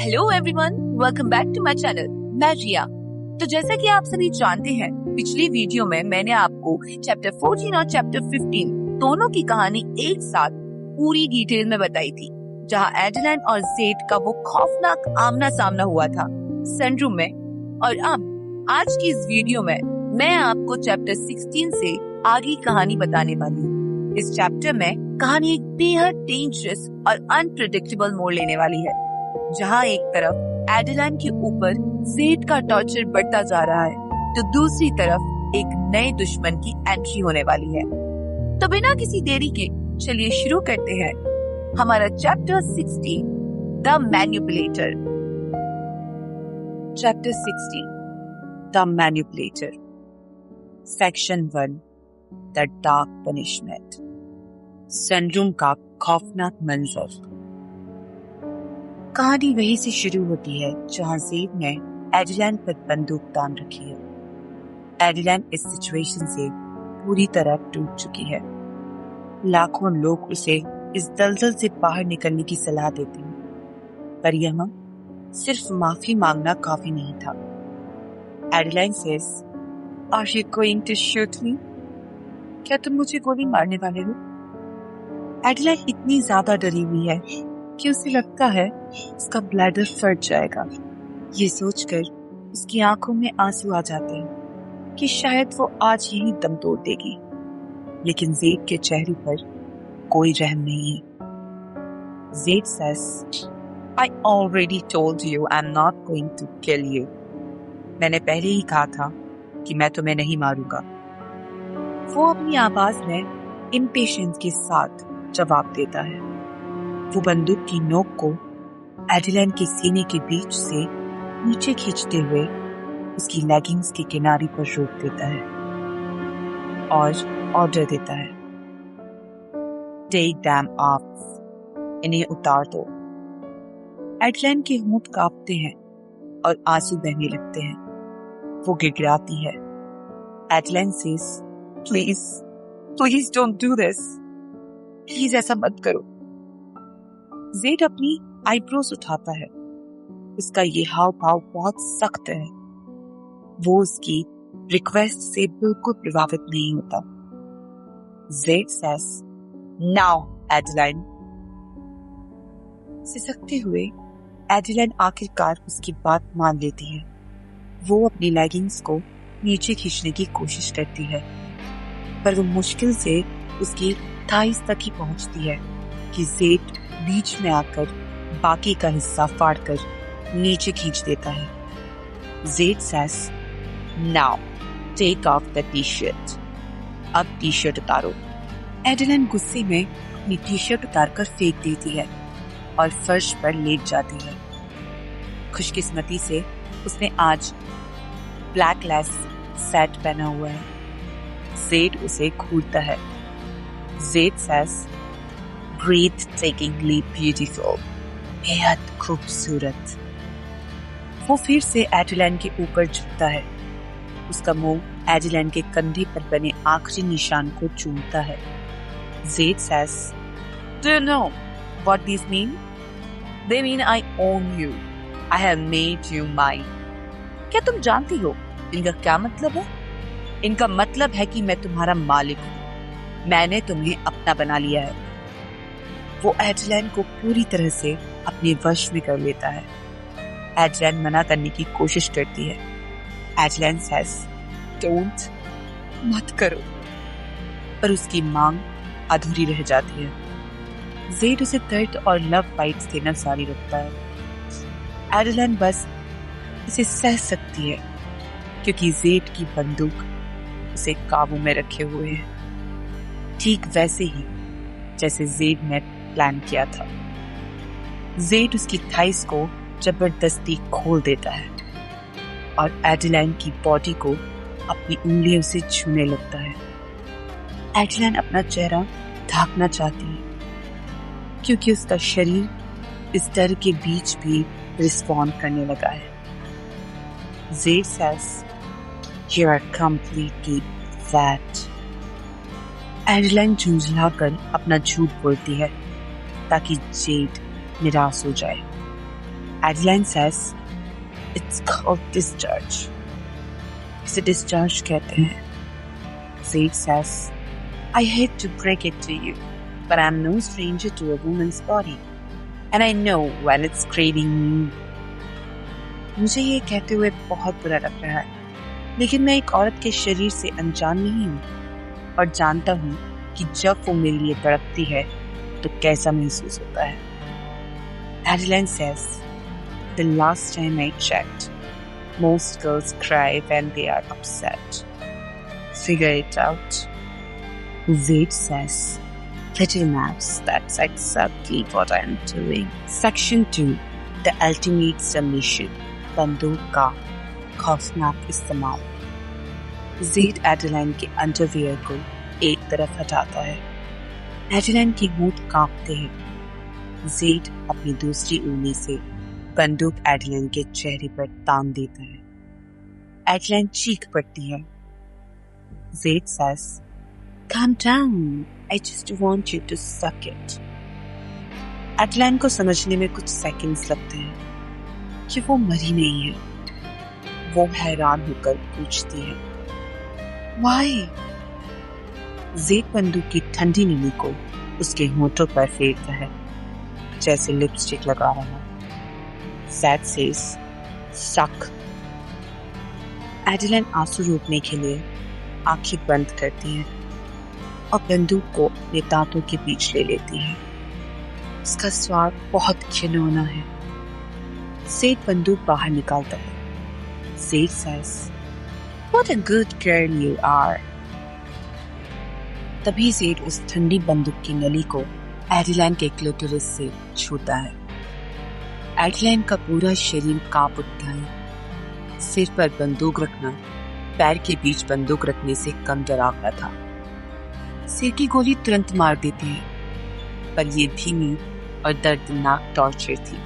Hello everyone, welcome back to my channel. मैं रिया। तो जैसा कि आप सभी जानते हैं, पिछली वीडियो में मैंने आपको चैप्टर 14 और चैप्टर 15 दोनों की कहानी एक साथ पूरी डिटेल में बताई थी, जहां एडेलाइन और जेड का वो खौफनाक आमना सामना हुआ था सनरूम में। और अब आज की इस वीडियो में मैं आपको चैप्टर 16 से आगे कहानी बताने वाली हूँ। इस चैप्टर में कहानी एक बेहद डेंजरस और अनप्रेडिक्टेबल मोड़ लेने वाली है, जहां एक तरफ एडेलाइन के ऊपर जेड का टॉर्चर बढ़ता जा रहा है, तो दूसरी तरफ एक नए दुश्मन की एंट्री होने वाली है। तो बिना किसी देरी के चलिए शुरू करते हैं हमारा chapter 16, the manipulator. Chapter 16, the manipulator, section 1, the dark punishment. Sunroom का खौफनाक मंजर। कहानी वहीं से शुरू होती है जहां जेड ने एडेलाइन पर बंदूक तान रखी है। एडेलाइन इस सिचुएशन से पूरी तरह टूट चुकी है। लाखों लोग उसे इस दलदल से बाहर निकलने की सलाह देते हैं, पर यह सिर्फ माफी मांगना काफी नहीं था। Adeline says, "Are you going to shoot me?" क्या तुम मुझे गोली मारने वाले हो? एडेलाइन इतनी ज्यादा डरी हुई है कि उसे लगता है उसका ब्लैडर फट जाएगा। ये सोचकर उसकी आंखों में आंसू आ जाते हैं कि शायद वो आज यही दम तोड़ देगी, लेकिन जेड के चेहरे पर कोई रहम नहीं है। Z says, "I already told you I'm not going to kill you." मैंने पहले ही कहा था कि मैं तुम्हें नहीं मारूंगा। वो अपनी आवाज में इम्पेशेंस के साथ जवाब देता है। वो बंदूक की नोक को एडेलाइन के सीने के बीच से नीचे खींचते हुए उसकी लेगिंग्स के किनारे पर रोक देता है और ऑर्डर देता है, "Take them off." इन्हें उतार दो। एडेलाइन के होंठ कांपते हैं और आंसू बहने लगते हैं। वो गिड़गिड़ाती है। Adeline says, "Please don't do this." Please ऐसा मत करो। जेड अपनी आईब्रोज उठाता है। उसका ये हाव भाव बहुत सख्त है। वो उसकी रिक्वेस्ट से बिल्कुल प्रभावित नहीं होता। Z says, "Now, Adeline." सिसकते हुए एडेलाइन आखिरकार उसकी बात मान लेती है। वो अपनी लेगिंग्स को नीचे खींचने की कोशिश करती है, पर वो मुश्किल से उसकी थाइस तक ही पहुंचती है कि जेड बीच में आकर बाकी का हिस्सा फाड़कर नीचे खींच देता है। Z says, "Now, take off the t-shirt." अब टी शर्ट उतारो। एडेलाइन गुस्से में अपनी टी शर्ट उतारकर फेंक देती है और फर्श पर लेट जाती है। खुशकिस्मती से उसने आज ब्लैक लेस सेट पहना हुआ है। जेड उसे घूरता है। Z says, "Breathtakingly beautiful." बेहद खूबसूरत। वो फिर से एडेलाइन के ऊपर झुकता है। उसका मुंह एडेलाइन के कंधे पर बने आखिरी निशान को चूमता है। Z says, "Do you know what these mean? They mean I own you. I have made you mine." क्या तुम जानती हो इनका क्या मतलब है? इनका मतलब है कि मैं तुम्हारा मालिक हूँ। मैंने तुम्हें अपना बना लिया है। वो एडेलाइन को पूरी तरह से अपने वश में कर लेता है। एडेलाइन मना करने की कोशिश करती है। Adeline says, "Don't." मत करो। पर उसकी मांग अधूरी रह जाती है। जेड उसे दर्द और लव बाइट्स देना जारी रखता है। एडेलाइन बस इसे सह सकती है क्योंकि जेड की बंदूक उसे काबू में रखे हुए है, ठीक वैसे ही जैसे जेड ने प्लान किया था। जेड उसकी थाइस को जबरदस्ती खोल देता है और एडेलाइन की बॉडी को अपनी उंगलियों से छूने लगता है। एडेलाइन अपना चेहरा ढांकना चाहती है क्योंकि उसका शरीर इस डर के बीच भी रिस्पॉन्ड करने लगा है। Z says, "You are completely fat." Adeline झुंझलाकर अपना झूठ बोलती है ताकि जेड निराश हो जाए। Adeline says, "It's called discharge." इसे discharge कहते हैं. Zaid says, "I hate to break it to you, but I'm no stranger to a woman's body, and I know when it's craving me." मुझे ये कहते हुए बहुत बुरा लग रहा है, लेकिन मैं एक औरत के शरीर से अनजान नहीं हूँ और जानता हूँ कि जब वो मेरे लिए तड़पती है तो कैसा महसूस होता है. Adeline says, "The last time I checked, most girls cry when they are upset. Figure it out." Zaid says, "Little mouse, that's exactly what I'm doing." Section 2. The ultimate submission. बंदूक का खौफनाक इस्तेमाल. Zaid एडेलाइन के underwear को एक तरफ हटाता है. एडेलाइन की होंठ कांपते हैं. Zaid अपनी दूसरी उंगली से बंदूक एडेलाइन के चेहरे पर तान देता है. एडेलाइन चीख पड़ती है. Zaid says, "Calm down. I just want you to suck it." Adeline को समझने में कुछ सेकंड्स लगते हैं कि वो मरी नहीं है. वो हैरान होकर पूछती है, "Why?" Zaid बंदूक की ठंडी नली को उसके होंठों पर फेरता है, जैसे लिपस्टिक लगा रहा है. Zaid says, "Suck." एडेलाइन आंसू रोकने के लिए आंखें बंद करती है और बंदूक को अपने दांतों के बीच ले लेती है. उसका स्वाद बहुत घिनौना है. Zaid बंदूक बाहर निकालता है. Zaid says, "What a good girl you are." तभी Zaid उस ठंडी बंदूक की नली को एडेलाइन के क्लिटोरिस से छूता है. एडेलाइन का पूरा शरीर कांप उठता है. सिर पर बंदूक रखना पैर के बीच बंदूक रखने से कम डरावना था. सिर की गोली तुरंत मार देती है, पर यह धीमी और दर्दनाक टॉर्चर थी.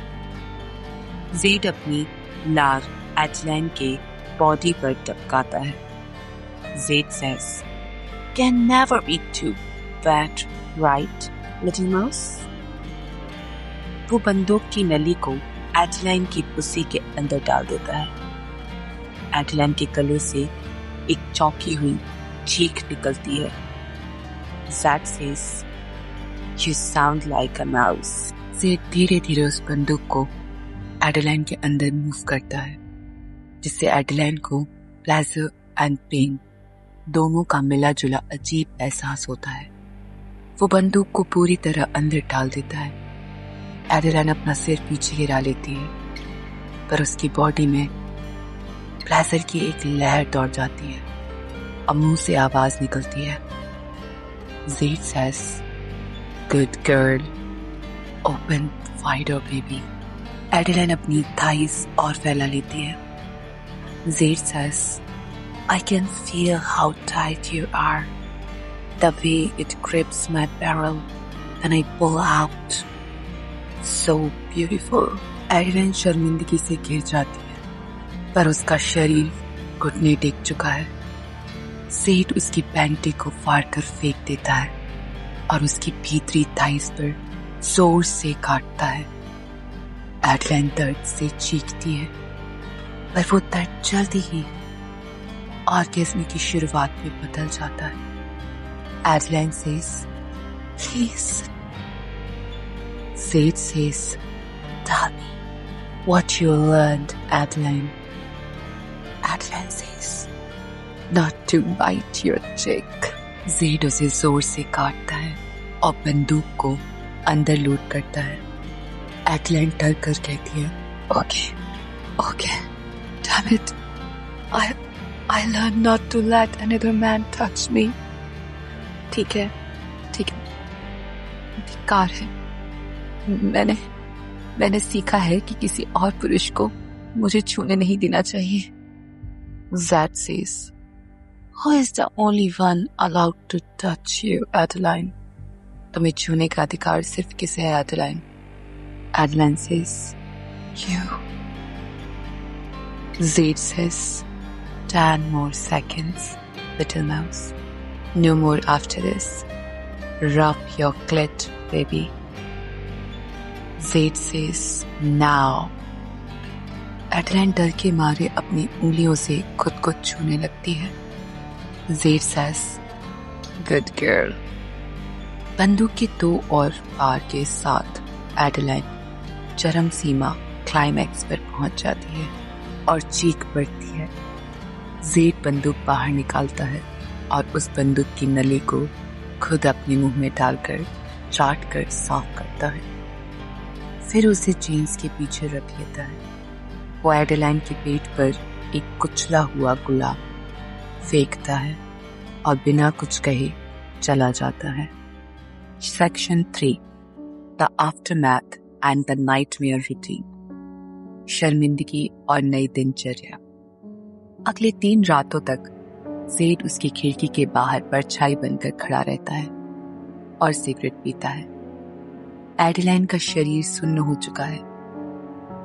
Zaid अपनी लार एडेलाइन के बॉडी पर टपकाता है. Zaid says, "Can never be too bad, right, little mouse?" वो बंदूक की नली को एडेलाइन की पुसी के अंदर डाल देता है. एडेलाइन के गले से एक चौंकी हुई चीख निकलती है. Zaid says, "You sound like a mouse." Zaid धीरे धीरे उस बंदूक को एडेलाइन के अंदर मूव करता है, जिससे एडेलाइन को प्लेजर एंड पेन दोनों का मिला जुला अजीब एहसास होता है. वो बंदूक को पूरी तरह अंदर डाल देता है. एडेलाइन अपना सिर पीछे गिरा लेती है, पर उसकी बॉडी में प्लेजर की एक लहर दौड़ जाती है और मुंह से आवाज निकलती है. Zaid says, "Good girl. Open wider, baby." Adeline अपनी थाइस और फैला लेती है. Zaid says, "I can feel how tight you are. The way it grips my barrel when I pull out. So beautiful." Adeline शर्मिंदगी से गिर जाती है, पर उसका शरीर घुटने टेक चुका है. Zaid उसकी पैंटी को फाड़कर फेंक देता है और उसकी भीतरी थाइस पर जोर से काटता है. एडेलाइन दर्द से चीखती है, पर वो दर्द जल्दी ही ऑर्गेज़्म की शुरुआत में बदल जाता है. Adeline says, "Please." Zaid says, "Tell me what you learned, Adeline." Adeline says, "Not to bite your cheek." Zaid उसे जोर से काटता है और बंदूक को अंदर लोड करता है. एडेलाइन डर कर कहती है, Okay, damn it. I learned not to let another man touch me. ठीक है, धिक्कार है. मैंने सीखा है कि किसी और पुरुष को मुझे छूने नहीं देना चाहिए. Zaid says, "Who is the only one allowed to touch you, Adeline?" तुम्हें छूने का अधिकार सिर्फ किसे है, Adeline? Adeline says, "You." Zaid says, 10 more seconds, little mouse. No more after this. Rub your clit, baby." Zaid says, "Now." एडलाइन डर के मारे अपनी उंगलियों से खुद को छूने लगती है। Z says, "Good girl." बंदूक के दो और पार के साथ एडलाइन चरम सीमा क्लाइमैक्स पर पहुंच जाती है और चीख पड़ती है। जेड बंदूक बाहर निकालता है और उस बंदूक की नली को खुद अपने मुंह में डालकर चाट कर साफ करता है। फिर उसे जीन्स के पीछे रख लेता है। वो एडलाइन के पेट पर एक कुचला हुआ गुलाब फेंकता है और बिना कुछ कहे चला जाता है। Section 3 the aftermath and the nightmare routine. शर्मिंदगी और नई दिनचर्या। अगले 3 रातों तक जेड उसकी खिड़की के बाहर परछाई बनकर खड़ा रहता है और सिगरेट पीता है। एडलाइन का शरीर सुन्न हो चुका है।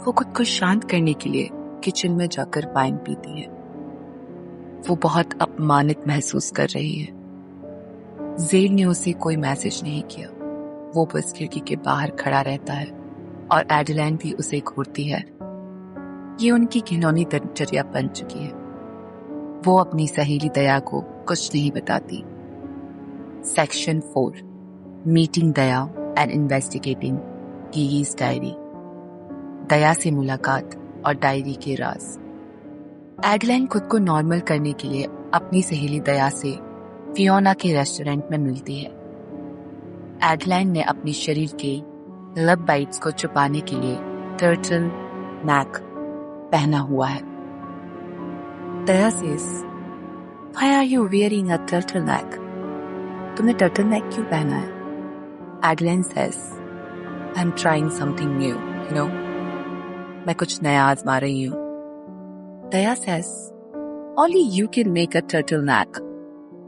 वो खुद को शांत करने के लिए किचन में जाकर वाइन पीती है। वो बहुत अपमानित महसूस कर रही है। जेड ने उसे कोई मैसेज नहीं किया। वो बस खिड़की के बाहर खड़ा रहता है और एडलाइन भी उसे घूरती है। ये उनकी घिनौनी दिनचर्या बन चुकी है। वो अपनी सहेली दया को कुछ नहीं बताती। Section 4 meeting Daya and investigating Gigi's diary. Daya से मुलाकात और डायरी के राज। एडलाइन खुद को नॉर्मल करने के लिए अपनी सहेली दया से फियोना के रेस्टोरेंट में मिलती है। एडलाइन ने अपने शरीर के लब बाइट्स को छुपाने के लिए टर्टल नेक पहना हुआ है। दया says, "Why are you wearing a turtleneck?" तुमने turtleneck क्यों पहना है? Adeline says, "I'm trying something new, you know." मैं कुछ नया आजमा रही हूँ। दया says, "Only you can make a turtleneck,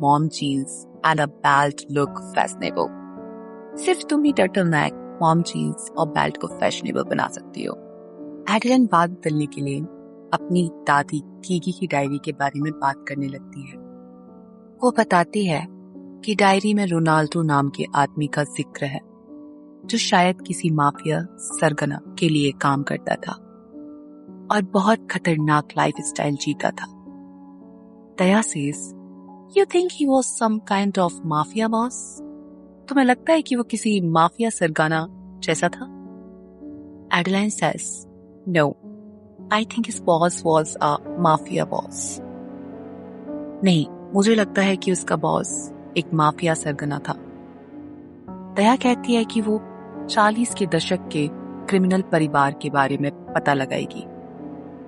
mom jeans and a belt look fashionable." सिर्फ तुम ही turtleneck, mom jeans और बेल्ट को fashionable बना सकती हो। एडलाइन बात बदलने के लिए अपनी दादी गिगी की डायरी के बारे में बात करने लगती है। वो बताती है कि डायरी में रोनाल्डो नाम के आदमी का जिक्र है जो शायद किसी माफिया सरगना के लिए काम करता था और बहुत खतरनाक लाइफस्टाइल जीता था। दया says, "You think he was some kind of mafia boss?" तुम्हें लगता है कि वो किसी माफिया सरगना जैसा था? एडलाइन says, "No. I think his boss was a mafia boss." नहीं, मुझे लगता है कि उसका बॉस एक माफिया सरगना था। दया कहती है कि वो 40 के दशक के क्रिमिनल परिवार के बारे में पता लगाएगी।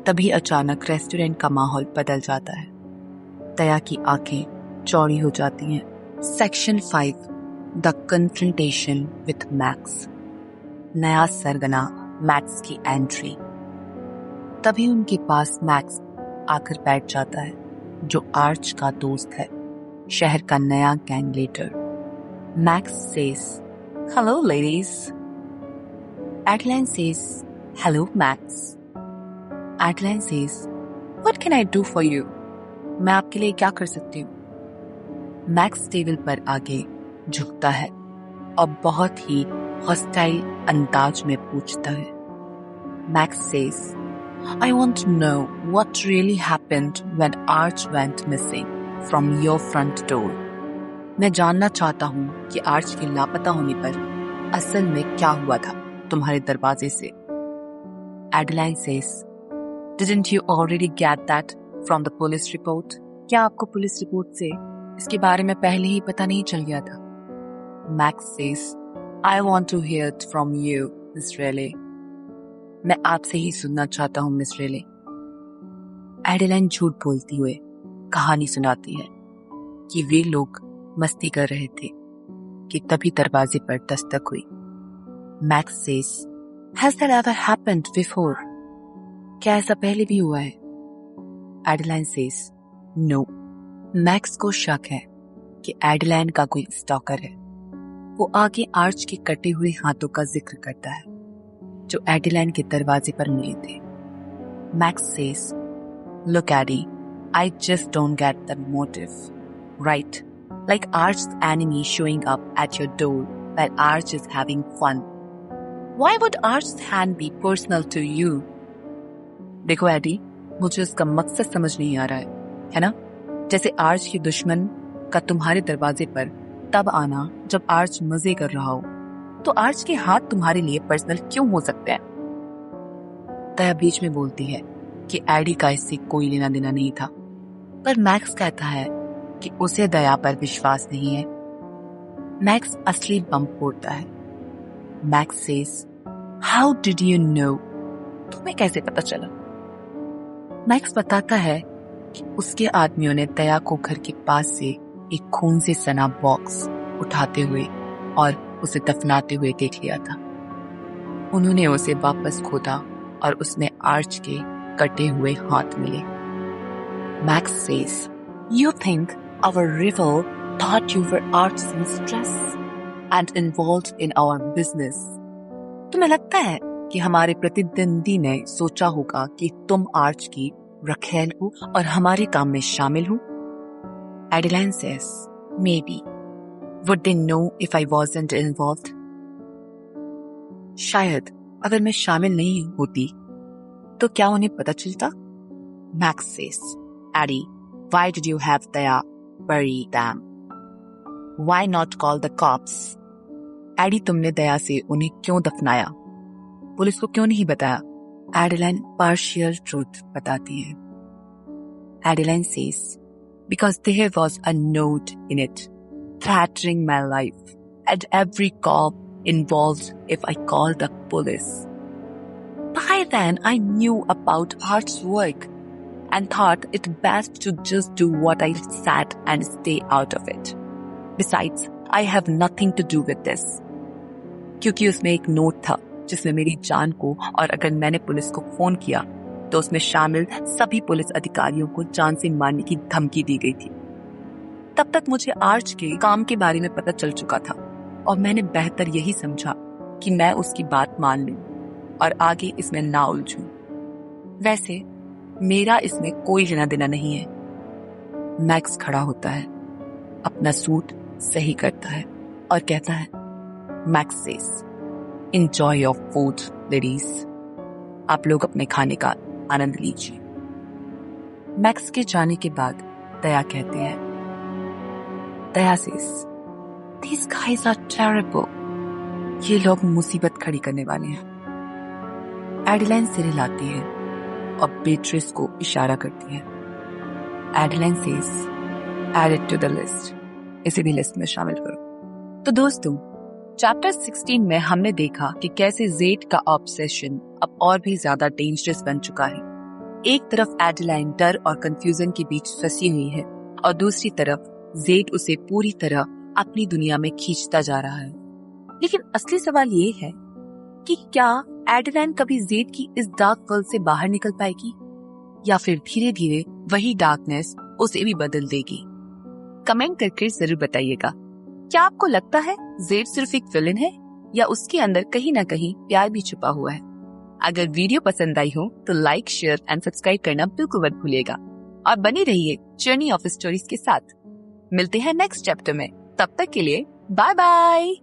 तभी अचानक रेस्टोरेंट का माहौल बदल जाता है। दया की आंखें चौड़ी हो जाती हैं। Section 5 the confrontation with max. नया सरगना मैक्स की एंट्री। तभी उनके पास मैक्स आकर बैठ जाता है जो आर्च का दोस्त है, शहर का नया gang leader. Max says, "Hello ladies." Adeline says, "Hello Max." Adeline says, "What can I do for you?" मैं आपके लिए क्या कर सकती हूँ? मैक्स टेबल पर आगे झुकता है और बहुत ही हॉस्टाइल अंदाज में पूछता है। Max says, "I want to know what really happened when Arch went missing from your front door." मैं जानना चाहता हूँ कि आर्च के लापता होने पर असल में क्या हुआ था तुम्हारे दरवाजे से। एडलाइन says, "Didn't you already get that from the police report?" क्या आपको पुलिस रिपोर्ट से इसके बारे में पहले ही पता नहीं चल गया था? Max says, "I want to hear it from you, Miss Raleigh." मैं आपसे ही सुनना चाहता हूँ मिस रेले। एडलाइन झूठ बोलती हुए कहानी सुनाती है कि वे लोग मस्ती कर रहे थे कि तभी दरवाजे पर दस्तक हुई। Max says, "Has that ever happened before?" क्या ऐसा पहले भी हुआ है? एडलाइन says, "No." मैक्स को शक है कि एडलाइन का कोई स्टॉकर है। वो आगे आर्च के कटे हुए हाथों का जिक्र करता है जो एडलाइन के दरवाजे पर मिले थे। Max says, "Look, Addie, I just don't get the motive. Right? Like Arch's enemy showing up at your door while Arch is having fun. Why would Arch's hand be personal to you?" देखो AD, मुझे उसका मकसद समझ नहीं आ रहा है ना? जैसे आर्च के दुश्मन का तुम्हारे दरवाजे पर तब आना जब आर्च मजे कर रहा हो, तो आर्च के हाथ तुम्हारे लिए पर्सनल क्यों हो सकते हैं? दया बीच में बोलती है कि एडी का इससे कोई लेना देना नहीं था, पर मैक्स कहता है कि उसे दया पर विश्वास नहीं है। मैक्स असली बम फोड़ता है। Max says, how did you know? तुम्हें कैसे पता चला? मैक्स बताता है कि उसके आदमियों ने दया को घर के पास से एक खून से सना बॉक्स उठाते हुए और उसे दफनाते हुए देख लिया था। उन्होंने उसे वापस खोदा और उसमें आर्च के कटे हुए हाथ मिले। Max says, you think our rival thought you were arch in stress and involved in our business? तुम्हें लगता है कि हमारे प्रतिद्वंदी ने सोचा होगा कि तुम आर्च की रखेल हो और हमारे काम में शामिल हो? Adeline says, maybe. Would they know if I wasn't involved? शायद अगर मैं शामिल नहीं होती तो क्या उन्हें पता चलता? Max says, Addie, why did you have Daya bury them? Why not call the cops? Addie, तुमने दया से उन्हें क्यों दफनाया? पुलिस को क्यों नहीं बताया? एडेलाइन पार्शियल ट्रूथ बताती है। Adeline says, because there was a note in it threatening my life and every cop involved if I called the police. By then I knew about Art's work and thought it best to just do what I said and stay out of it. Besides, I have nothing to do with this. क्योंकि उसमें एक note था जिसमें मेरी जान को और अगर मैंने पुलिस को फोन किया तो उसमें शामिल सभी पुलिस अधिकारियों को जान से मारने की धमकी दी गई थी। तब तक मुझे आर्च के काम के बारे में पता चल चुका था और मैंने बेहतर यही समझा कि मैं उसकी बात मान लूं और आगे इसमें ना उलझूं। वैसे मेरा इसमें कोई लेना देना नहीं है। मैक्स खड़ा होता है, अपना सूट सही करता है और कहता है, max says, enjoy your food ladies. आप लोग अपने खाने का आनंद लीजिए। मैक्स के जाने के बाद दया कहते हैं, दया says, these guys are terrible. ये लोग मुसीबत खड़ी करने वाले हैं। एडेलाइन सिर हिलाती है और बेट्रिस को इशारा करती है। Adeline says, add it to the list. इसे भी लिस्ट में शामिल करो। तो दोस्तों, चैप्टर 16 में हमने देखा कि कैसे जेड का ऑब्सेशन अब और भी ज्यादा डेंजरस बन चुका है। एक तरफ एडेलाइन डर और कंफ्यूजन के बीच फंसी हुई है और दूसरी तरफ जेड उसे पूरी तरह अपनी दुनिया में खींचता जा रहा है। लेकिन असली सवाल ये है कि क्या एडेलाइन कभी जेड की इस डार्क वर्ल्ड से बाहर निकल पाएगी या फिर धीरे धीरे वही डार्कनेस उसे भी बदल देगी? कमेंट करके जरूर बताइएगा। क्या आपको लगता है जेड सिर्फ एक विलन है या उसके अंदर कहीं ना कहीं प्यार भी छुपा हुआ है? अगर वीडियो पसंद आई हो तो लाइक, शेयर एंड सब्सक्राइब करना बिल्कुल मत भूलिएगा और बने रहिए जर्नी ऑफ स्टोरीज के साथ। मिलते हैं नेक्स्ट चैप्टर में। तब तक के लिए बाय बाय।